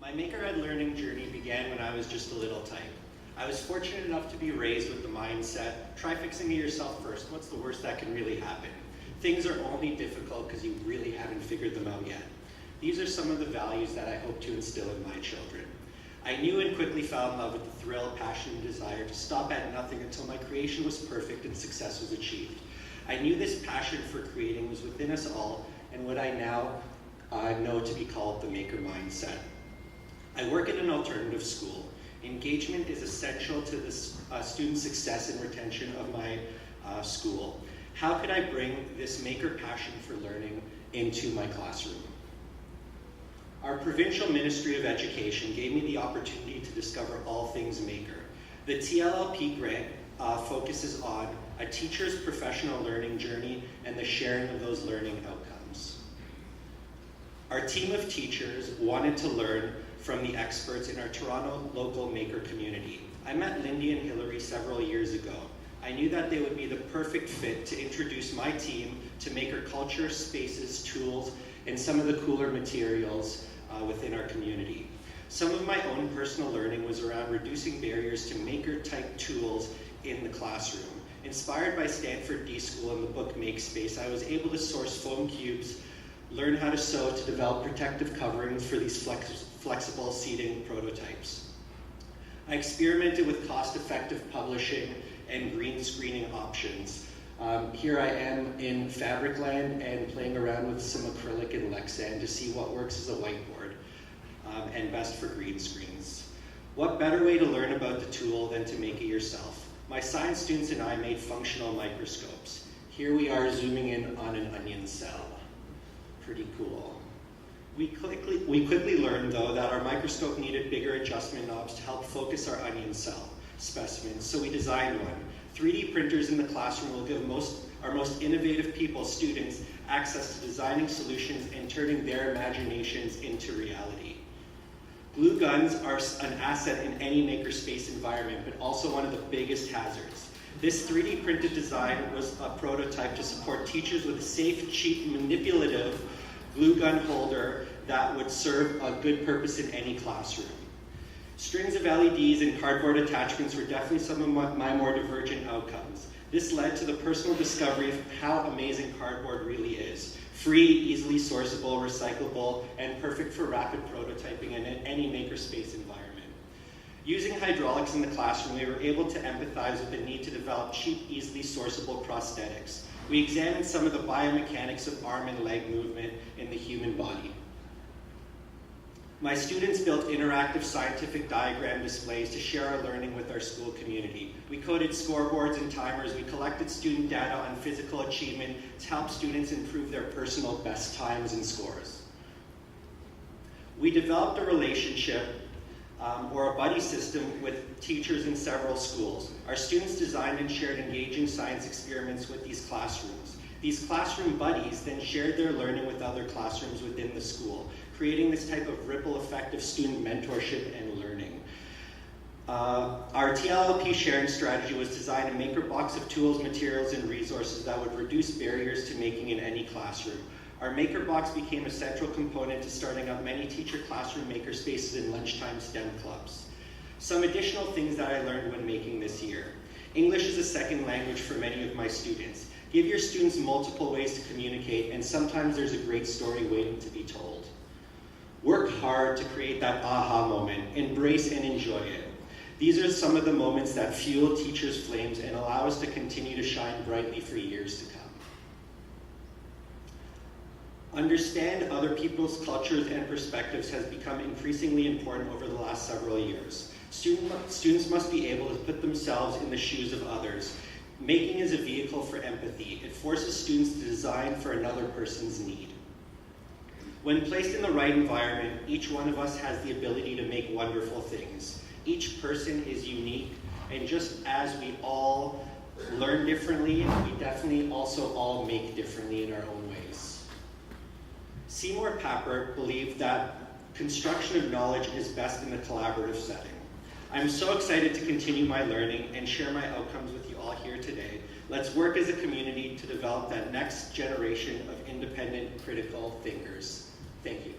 My MakerEd learning journey began when I was just a little tyke. I was fortunate enough to be raised with the mindset, try fixing it yourself first. What's the worst that can really happen? Things are only difficult because you really haven't figured them out yet. These are some of the values that I hope to instill in my children. I knew and quickly fell in love with the thrill, passion, and desire to stop at nothing until my creation was perfect and success was achieved. I knew this passion for creating was within us all and what I now know to be called the maker mindset. I work in an alternative school. Engagement is essential to the student success and retention of my school. How could I bring this maker passion for learning into my classroom? Our provincial Ministry of Education gave me the opportunity to discover all things maker. The TLLP grant focuses on a teacher's professional learning journey and the sharing of those learning outcomes. Our team of teachers wanted to learn from the experts in our Toronto local maker community. I met Lindy and Hillary several years ago. I knew that they would be the perfect fit to introduce my team to maker culture, spaces, tools, and some of the cooler materials within our community. Some of my own personal learning was around reducing barriers to maker-type tools in the classroom. Inspired by Stanford D School and the book MakeSpace, I was able to source foam cubes, learn how to sew to develop protective coverings for these flexible seating prototypes. I experimented with cost-effective publishing and green screening options. Here I am in Fabricland and playing around with some acrylic and Lexan to see what works as a whiteboard and best for green screens. What better way to learn about the tool than to make it yourself? My science students and I made functional microscopes. Here we are zooming in on an onion cell. Pretty cool. We quickly learned, though, that our microscope needed bigger adjustment knobs to help focus our onion cell specimens, so we designed one. 3D printers in the classroom will give our most innovative people, students, access to designing solutions and turning their imaginations into reality. Glue guns are an asset in any makerspace environment, but also one of the biggest hazards. This 3D printed design was a prototype to support teachers with a safe, cheap, manipulative glue gun holder that would serve a good purpose in any classroom. Strings of LEDs and cardboard attachments were definitely some of my more divergent outcomes. This led to the personal discovery of how amazing cardboard really is. Free, easily sourceable, recyclable, and perfect for rapid prototyping in any makerspace environment. Using hydraulics in the classroom, we were able to empathize with the need to develop cheap, easily sourceable prosthetics. We examined some of the biomechanics of arm and leg movement in the human body. My students built interactive scientific diagram displays to share our learning with our school community. We coded scoreboards and timers. We collected student data on physical achievement to help students improve their personal best times and scores. We developed a relationship or a buddy system with teachers in several schools. Our students designed and shared engaging science experiments with these classrooms. These classroom buddies then shared their learning with other classrooms within the school, creating this type of ripple effect of student mentorship and learning. Our TLLP sharing strategy was to design a maker box of tools, materials, and resources that would reduce barriers to making in any classroom. Our maker box became a central component to starting up many teacher classroom maker spaces and lunchtime STEM clubs. Some additional things that I learned when making this year. English is a second language for many of my students. Give your students multiple ways to communicate, and sometimes there's a great story waiting to be told. Work hard to create that aha moment. Embrace and enjoy it. These are some of the moments that fuel teachers' flames and allow us to continue to shine brightly for years to come. Understand other people's cultures and perspectives has become increasingly important over the last several years. Students must be able to put themselves in the shoes of others. Making is a vehicle for empathy. It forces students to design for another person's need. When placed in the right environment, each one of us has the ability to make wonderful things. Each person is unique, and just as we all learn differently, we definitely also all make differently in our own ways. Seymour Papert believed that construction of knowledge is best in a collaborative setting. I'm so excited to continue my learning and share my outcomes with you all here today. Let's work as a community to develop that next generation of independent, critical thinkers. Thank you.